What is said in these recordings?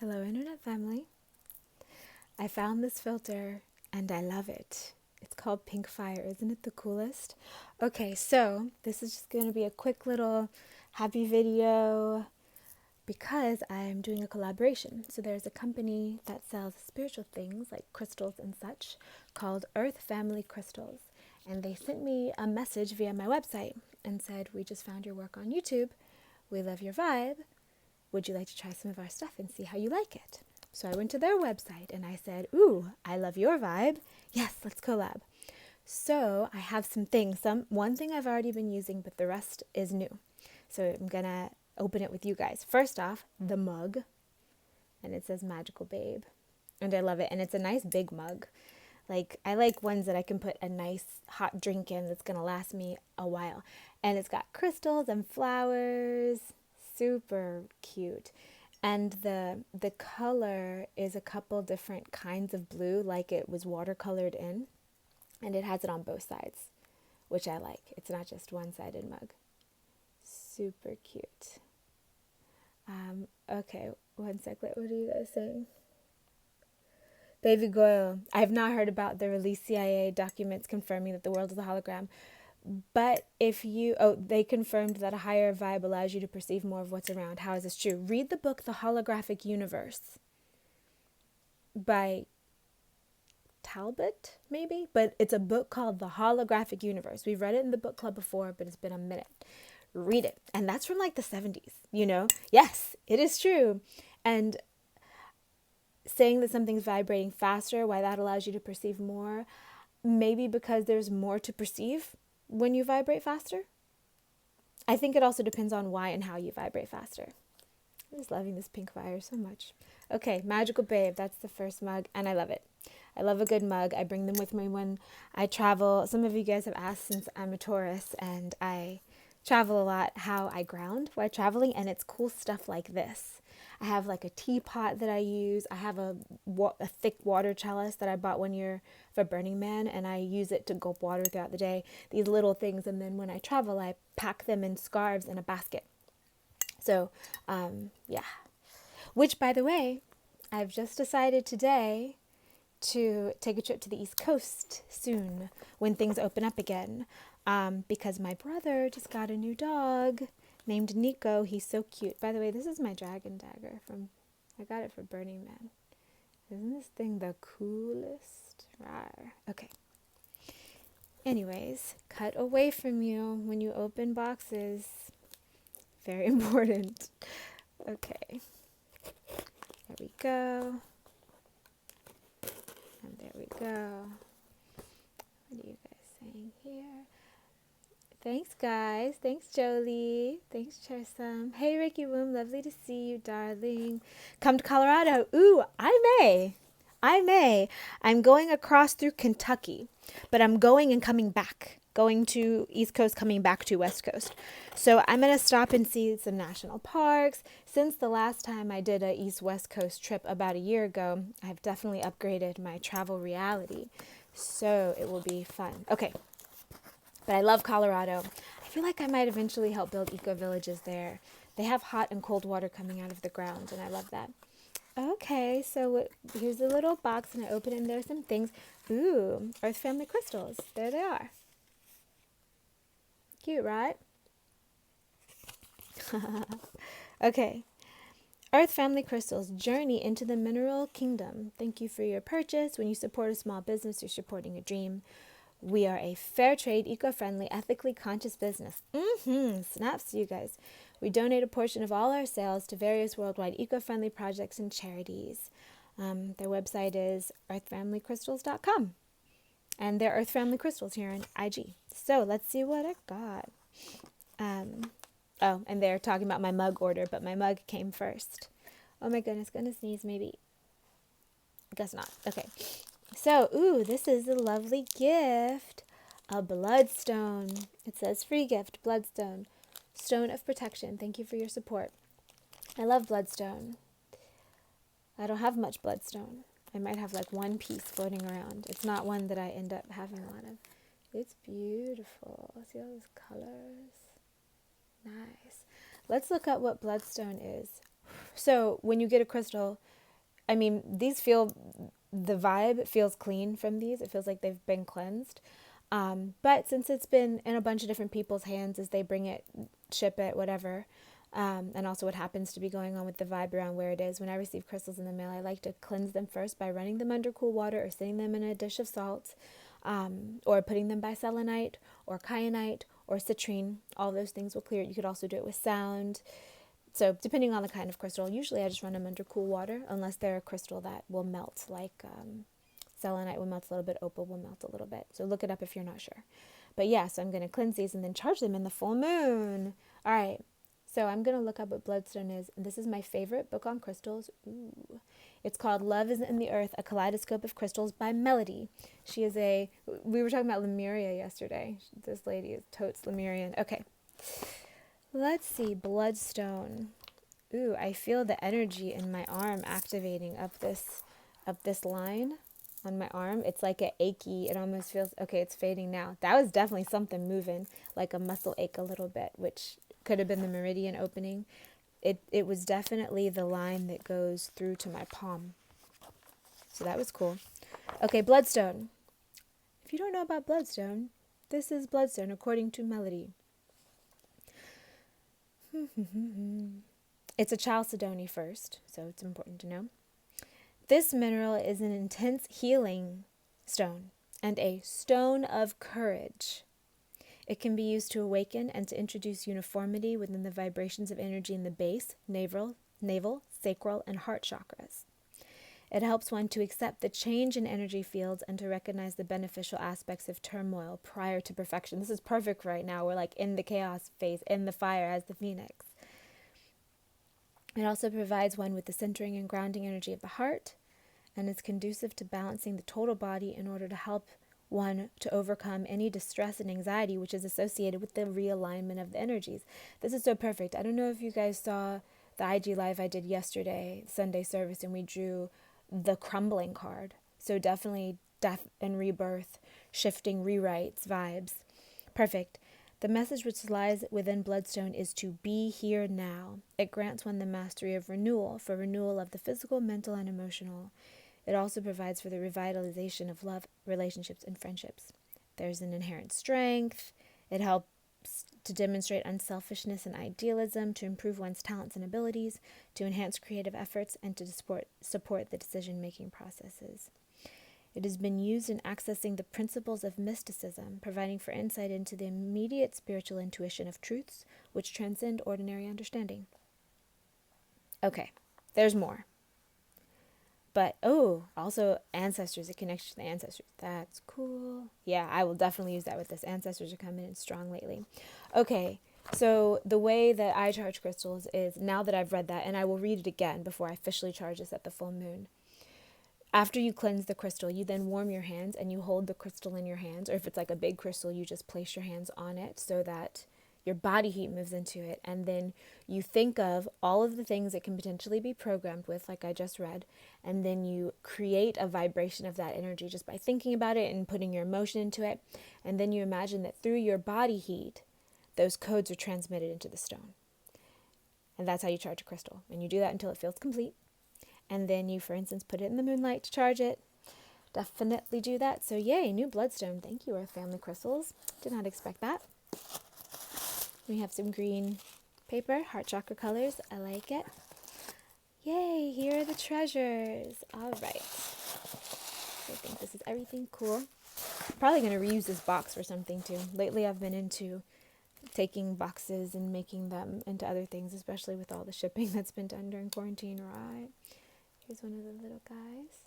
Hello, Internet family. I found this filter and I love it. It's called Pink Fire. Isn't it the coolest? Okay, so this is just going to be a quick little happy video because I'm doing a collaboration. So there's a company that sells spiritual things like crystals and such called Earth Family Crystals. And they sent me a message via my website and said, "We just found your work on YouTube. We love your vibe. Would you like to try some of our stuff and see how you like it?" So I went to their website and I said, "Ooh, I love your vibe. Yes, let's collab." So I have some things. One thing I've already been using, but the rest is new. So I'm gonna open it with you guys. First off, the mug, and it says Magical Babe, and I love it. And it's a nice big mug. Like, I like ones that I can put a nice hot drink in that's gonna last me a while. And it's got crystals and flowers. Super cute. And the color is a couple different kinds of blue, like it was watercolored in. And it has it on both sides, which I like. It's not just one-sided mug. Super cute. Okay, one sec. What are you guys saying? Baby Goyle, I've not heard about the released CIA documents confirming that the world is a hologram. But they confirmed that a higher vibe allows you to perceive more of what's around. How is this true? Read the book The Holographic Universe by Talbot, maybe? But it's a book called The Holographic Universe. We've read it in the book club before, but it's been a minute. Read it. And that's from like the 70s, you know? Yes, it is true. And saying that something's vibrating faster, why that allows you to perceive more, maybe because there's more to perceive when you vibrate faster. I think it also depends on why and how you vibrate faster. I'm just loving this pink fire so much. Okay, Magical Babe, that's the first mug, and I love it. I love a good mug. I bring them with me when I travel. Some of you guys have asked, since I'm a tourist and I travel a lot, how I ground while traveling, and it's cool stuff like this. I have like a teapot that I use. I have a thick water chalice that I bought one year for Burning Man, and I use it to gulp water throughout the day. These little things, and then when I travel, I pack them in scarves in a basket. So, yeah. Which, by the way, I've just decided today to take a trip to the East Coast soon when things open up again, because my brother just got a new dog named Nico. He's so cute. By the way, this is my dragon dagger I got it for Burning Man. Isn't this thing the coolest? Rawr. Okay. Anyways, cut away from you when you open boxes. Very important. Okay. There we go. And there we go. What are you guys saying here? Thanks, guys. Thanks, Jolie. Thanks, Charis. Hey, Ricky Woom. Lovely to see you, darling. Come to Colorado. Ooh, I may. I'm going across through Kentucky, but I'm going and coming back. Going to East Coast, coming back to West Coast. So I'm going to stop and see some national parks. Since the last time I did a East-West Coast trip about a year ago, I've definitely upgraded my travel reality. So it will be fun. Okay. But I love Colorado. I feel like I might eventually help build eco-villages there. They have hot and cold water coming out of the ground, and I love that. Okay, so here's a little box, and I open it, and there's some things. Ooh, Earth Family Crystals. There they are. Cute, right? Okay. Earth Family Crystals, journey into the mineral kingdom. Thank you for your purchase. When you support a small business, you're supporting a dream. We are a fair trade, eco-friendly, ethically conscious business. Snaps to you guys. We donate a portion of all our sales to various worldwide eco-friendly projects and charities. Their website is earthfamilycrystals.com. And they're Earth Family Crystals here on IG. So let's see what I got. Oh, and they're talking about my mug order, but my mug came first. Oh my goodness, gonna sneeze maybe. Guess not. Okay. So, ooh, this is a lovely gift. A Bloodstone. It says free gift, Bloodstone. Stone of protection. Thank you for your support. I love Bloodstone. I don't have much Bloodstone. I might have like one piece floating around. It's not one that I end up having a lot of. It's beautiful. See all those colors? Nice. Let's look at what Bloodstone is. So when you get a crystal, I mean, the vibe feels clean from these. It feels like they've been cleansed. But since it's been in a bunch of different people's hands as they bring it, ship it, whatever, and also what happens to be going on with the vibe around where it is, when I receive crystals in the mail, I like to cleanse them first by running them under cool water or sitting them in a dish of salt, or putting them by selenite or kyanite or citrine. All those things will clear it. You could also do it with sound. So depending on the kind of crystal, usually I just run them under cool water, unless they're a crystal that will melt, like selenite will melt a little bit, opal will melt a little bit. So look it up if you're not sure. But yeah, so I'm going to cleanse these and then charge them in the full moon. All right, so I'm going to look up what Bloodstone is. And this is my favorite book on crystals. Ooh. It's called Love is in the Earth, A Kaleidoscope of Crystals by Melody. We were talking about Lemuria yesterday. This lady is totes Lemurian. Okay. Let's see, Bloodstone. Ooh, I feel the energy in my arm activating up this line on my arm. It's like a achy. It almost feels, okay, it's fading now. That was definitely something moving, like a muscle ache a little bit, which could have been the meridian opening. It was definitely the line that goes through to my palm. So that was cool. Okay, Bloodstone. If you don't know about Bloodstone, this is Bloodstone according to Melody. It's a chalcedony first, so it's important to know. This mineral is an intense healing stone and a stone of courage. It can be used to awaken and to introduce uniformity within the vibrations of energy in the base, navel, sacral, and heart chakras. It helps one to accept the change in energy fields and to recognize the beneficial aspects of turmoil prior to perfection. This is perfect right now. We're like in the chaos phase, in the fire as the phoenix. It also provides one with the centering and grounding energy of the heart, and is conducive to balancing the total body in order to help one to overcome any distress and anxiety which is associated with the realignment of the energies. This is so perfect. I don't know if you guys saw the IG live I did yesterday, Sunday service, and we drew the crumbling card. So definitely death and rebirth, shifting, rewrites, vibes. Perfect. The message which lies within Bloodstone is to be here now. It grants one the mastery of renewal, for renewal of the physical, mental, and emotional. It also provides for the revitalization of love, relationships, and friendships. There's an inherent strength. It helps to demonstrate unselfishness and idealism, to improve one's talents and abilities, to enhance creative efforts, and to support the decision-making processes. It has been used in accessing the principles of mysticism, providing for insight into the immediate spiritual intuition of truths which transcend ordinary understanding. Okay, there's more. But, also Ancestors, a connection to the Ancestors. That's cool. Yeah, I will definitely use that with this. Ancestors are coming in strong lately. Okay, so the way that I charge crystals is, now that I've read that, and I will read it again before I officially charge this at the full moon. After you cleanse the crystal, you then warm your hands and you hold the crystal in your hands. Or if it's like a big crystal, you just place your hands on it so that your body heat moves into it. And then you think of all of the things it can potentially be programmed with, like I just read. And then you create a vibration of that energy just by thinking about it and putting your emotion into it. And then you imagine that through your body heat, those codes are transmitted into the stone. And that's how you charge a crystal. And you do that until it feels complete. And then you, for instance, put it in the moonlight to charge it. Definitely do that. So yay, new Bloodstone. Thank you, Earth Family Crystals. Did not expect that. We have some green paper, heart chakra colors. I like it. Yay, here are the treasures. All right. So I think this is everything cool. Probably going to reuse this box for something too. Lately I've been into taking boxes and making them into other things, especially with all the shipping that's been done during quarantine, right? Here's one of the little guys.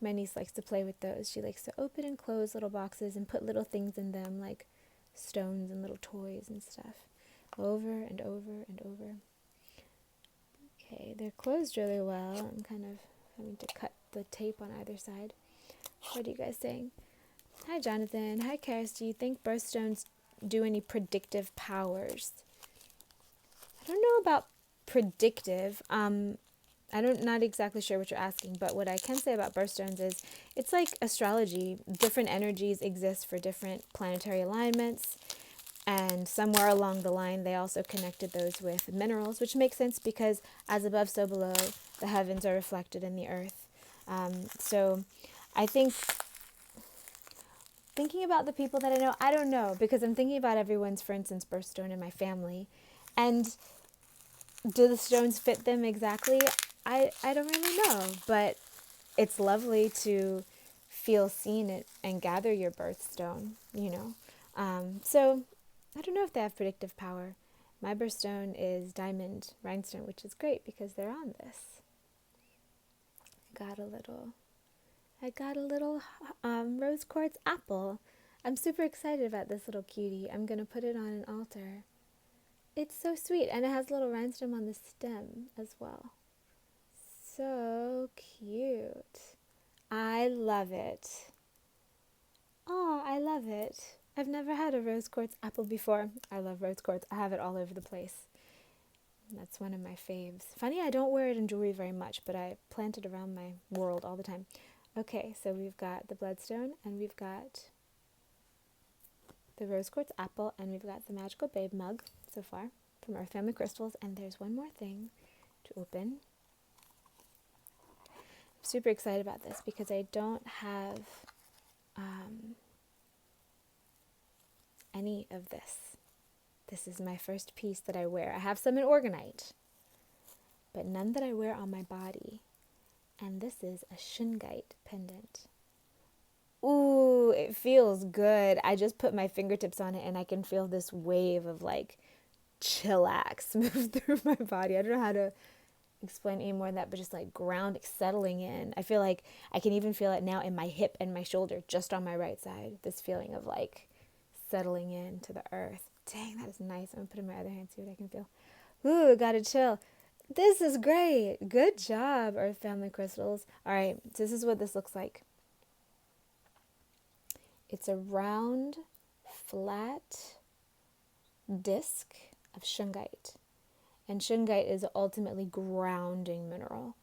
My niece likes to play with those. She likes to open and close little boxes and put little things in them, like stones and little toys and stuff, over and over and over. Okay, they're closed really well. I'm kind of having to cut the tape on either side. What are you guys saying? Hi, Jonathan. Hi, Charis. Do you think birthstones do any predictive powers? I don't know about predictive. Not exactly sure what you're asking, but what I can say about birthstones is it's like astrology. Different energies exist for different planetary alignments, and somewhere along the line they also connected those with minerals, which makes sense because as above, so below, the heavens are reflected in the earth. So I think thinking about the people that I know, I don't know, because I'm thinking about everyone's, for instance, birthstone in my family. And do the stones fit them exactly? I don't really know, but it's lovely to feel seen and gather your birthstone, you know. So I don't know if they have predictive power. My birthstone is diamond rhinestone, which is great because they're on this. I got a little rose quartz apple. I'm super excited about this little cutie. I'm going to put it on an altar. It's so sweet, and it has a little rhinestone on the stem as well. So cute. I love it. Oh, I love it. I've never had a rose quartz apple before. I love rose quartz. I have it all over the place. That's one of my faves. Funny, I don't wear it in jewelry very much, but I plant it around my world all the time. Okay, so we've got the bloodstone, and we've got the rose quartz apple, and we've got the magical babe mug so far from Earth Family Crystals. And there's one more thing to open. I'm super excited about this because I don't have any of this. This is my first piece that I wear. I have some in organite, but none that I wear on my body. And this is a shungite pendant. Ooh, it feels good. I just put my fingertips on it and I can feel this wave of like chillax move through my body. I don't know how to explain any more than that, but just like ground settling in. I feel like I can even feel it now in my hip and my shoulder, just on my right side. This feeling of like settling into the earth. Dang, that is nice. I'm gonna put it in my other hand, see what I can feel. Ooh, gotta chill. This is great. Good job, Earth Family Crystals. All right, so this is what this looks like. It's a round, flat disc of shungite. And shungite is ultimately grounding mineral,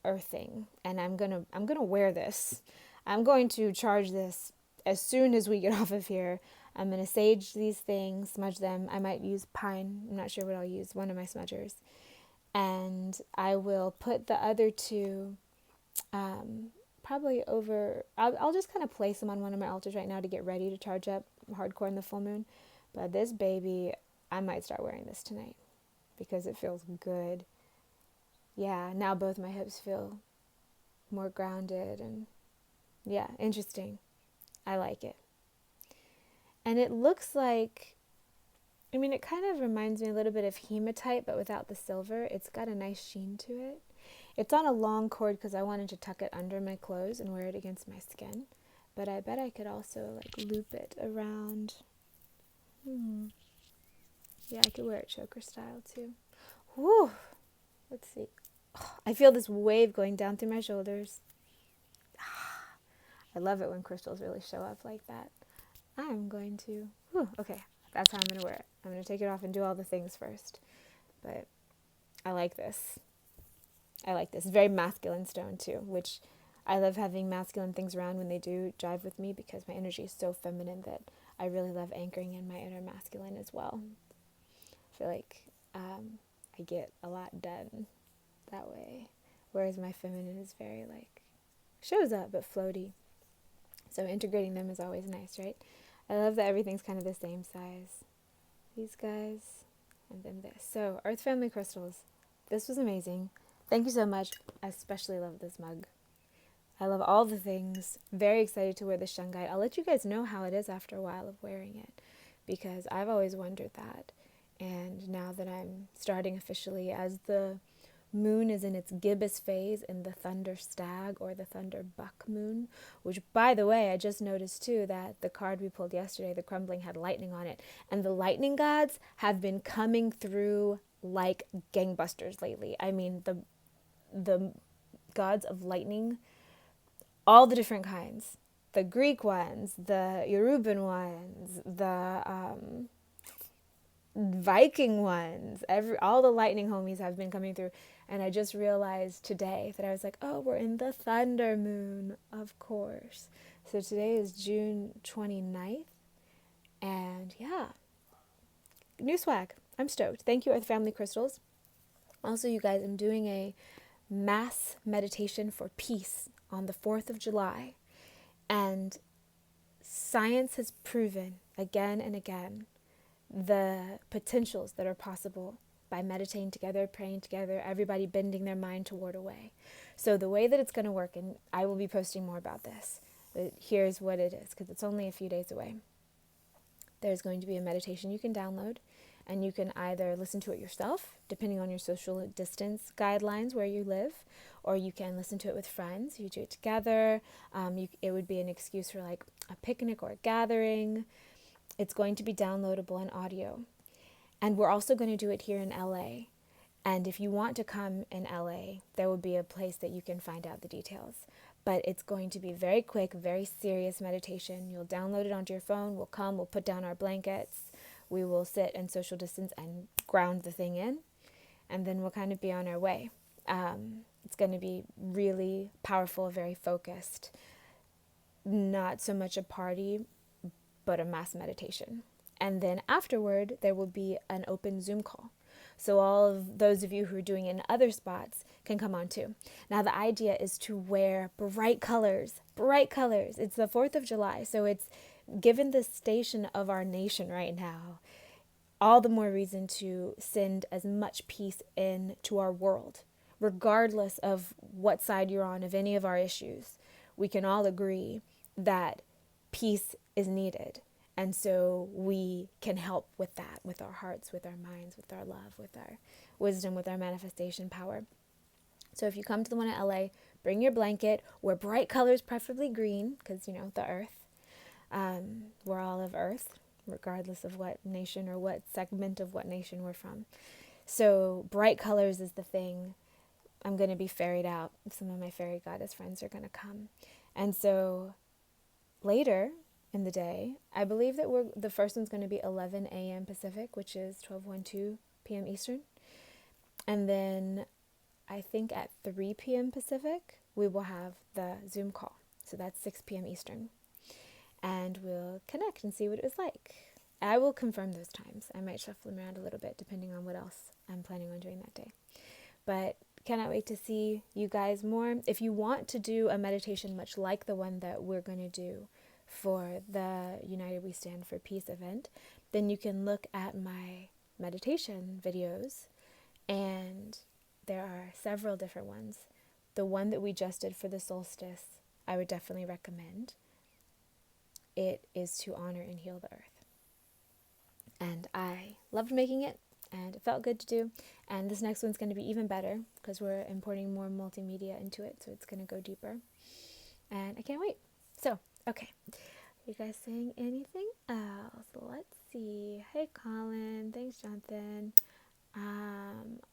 earthing. And I'm gonna wear this. I'm going to charge this as soon as we get off of here. I'm going to sage these things, smudge them. I might use pine. I'm not sure what I'll use. One of my smudgers. And I will put the other two probably over. I'll just kind of place them on one of my altars right now to get ready to charge up hardcore in the full moon. But this baby, I might start wearing this tonight because it feels good. Yeah, now both my hips feel more grounded and yeah, interesting. I like it. And it looks like, I mean, it kind of reminds me a little bit of hematite, but without the silver. It's got a nice sheen to it. It's on a long cord because I wanted to tuck it under my clothes and wear it against my skin. But I bet I could also like loop it around. Yeah, I could wear it choker style too. Whew. Let's see. Oh, I feel this wave going down through my shoulders. I love it when crystals really show up like that. I'm going to, okay, that's how I'm going to wear it. I'm going to take it off and do all the things first. But I like this. I like this. It's very masculine stone too, which I love having masculine things around when they do jive with me because my energy is so feminine that I really love anchoring in my inner masculine as well. I feel like I get a lot done that way. Whereas my feminine is very like, shows up but floaty. So integrating them is always nice, right? I love that everything's kind of the same size. These guys, and then this. So, Earth Family Crystals. This was amazing. Thank you so much. I especially love this mug. I love all the things. Very excited to wear the shungite. I'll let you guys know how it is after a while of wearing it because I've always wondered that. And now that I'm starting officially, as the moon is in its gibbous phase in the thunder stag or the thunder buck moon, which by the way, I just noticed too that the card we pulled yesterday, the crumbling, had lightning on it. And the lightning gods have been coming through like gangbusters lately. I mean, the gods of lightning, all the different kinds, the Greek ones, the Yoruban ones, the Viking ones, all the lightning homies have been coming through. And I just realized today that I was like, oh, we're in the thunder moon, of course. So today is June 29th. And yeah, new swag. I'm stoked. Thank you, Earth Family Crystals. Also, you guys, I'm doing a mass meditation for peace on the 4th of July. And science has proven again and again the potentials that are possible by meditating together, praying together, everybody bending their mind toward a way. So the way that it's going to work, and I will be posting more about this, but here's what it is, because it's only a few days away. There's going to be a meditation you can download, and you can either listen to it yourself, depending on your social distance guidelines where you live, or you can listen to it with friends. You do it together. It would be an excuse for like a picnic or a gathering. It's going to be downloadable in audio. And we're also going to do it here in LA. And if you want to come in LA, there will be a place that you can find out the details. But it's going to be very quick, very serious meditation. You'll download it onto your phone. We'll come, we'll put down our blankets. We will sit and social distance and ground the thing in. And then we'll kind of be on our way. It's going to be really powerful, very focused. Not so much a party, but a mass meditation. And then afterward, there will be an open Zoom call. So all of those of you who are doing it in other spots can come on too. Now the idea is to wear bright colors, bright colors. It's the 4th of July, so it's given the station of our nation right now, all the more reason to send as much peace into our world, regardless of what side you're on of any of our issues. We can all agree that peace is needed. And so we can help with that, with our hearts, with our minds, with our love, with our wisdom, with our manifestation power. So if you come to the one in LA, bring your blanket, wear bright colors, preferably green, because, the earth. We're all of earth, regardless of what nation or what segment of what nation we're from. So bright colors is the thing. I'm going to be ferried out. Some of my fairy goddess friends are going to come. And so later in the day, I believe that the first one's going to be 11 a.m. Pacific, which is 12:12 p.m. Eastern. And then I think at 3 p.m. Pacific, we will have the Zoom call. So that's 6 p.m. Eastern. And we'll connect and see what it was like. I will confirm those times. I might shuffle them around a little bit depending on what else I'm planning on doing that day. But cannot wait to see you guys more. If you want to do a meditation much like the one that we're going to do for the United We Stand for Peace event, then you can look at my meditation videos, and there are several different ones. The one that we just did for the solstice, I would definitely recommend. It is to honor and heal the earth. And I loved making it, and it felt good to do. And this next one's going to be even better because we're importing more multimedia into it, so it's going to go deeper. And I can't wait. So, okay. You guys saying anything else? Let's see. Hey, Colin. Thanks, Jonathan.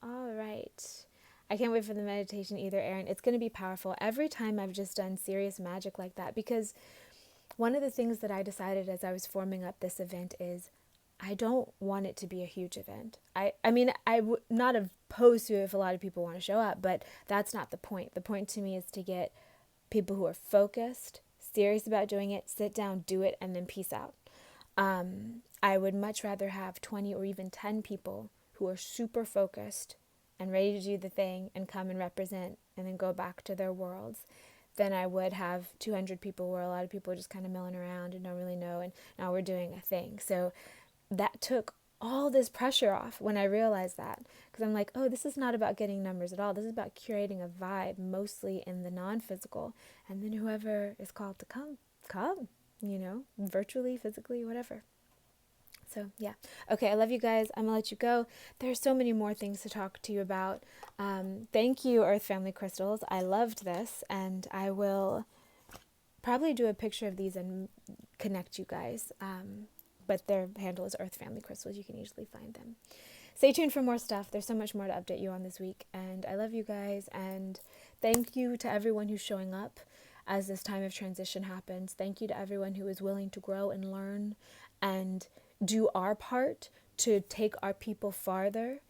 All right. I can't wait for the meditation either, Erin. It's going to be powerful. Every time I've just done serious magic like that, because one of the things that I decided as I was forming up this event is I don't want it to be a huge event. I mean, I would not opposed to it if a lot of people want to show up, but that's not the point. The point to me is to get people who are focused, serious about doing it, sit down, do it, and then peace out. I would much rather have 20 or even 10 people who are super focused and ready to do the thing and come and represent and then go back to their worlds than I would have 200 people where a lot of people are just kind of milling around and don't really know, and now we're doing a thing. So that took all this pressure off when I realized that, because I'm like, oh, this is not about getting numbers at all. This is about curating a vibe, mostly in the non-physical, and then whoever is called to come, virtually, physically, whatever. So, yeah. Okay, I love you guys. I'm going to let you go. There's so many more things to talk to you about. Thank you, Earth Family Crystals. I loved this, and I will probably do a picture of these and connect you guys. But their handle is Earth Family Crystals. You can easily find them. Stay tuned for more stuff. There's so much more to update you on this week. And I love you guys. And thank you to everyone who's showing up as this time of transition happens. Thank you to everyone who is willing to grow and learn and do our part to take our people farther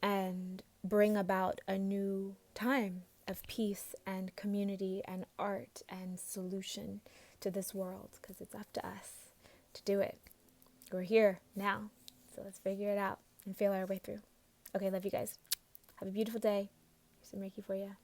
and bring about a new time of peace and community and art and solution to this world, because it's up to us to do it. We're here now, so let's figure it out and feel our way through. Okay, love you guys. Have a beautiful day. Here's some Reiki for you.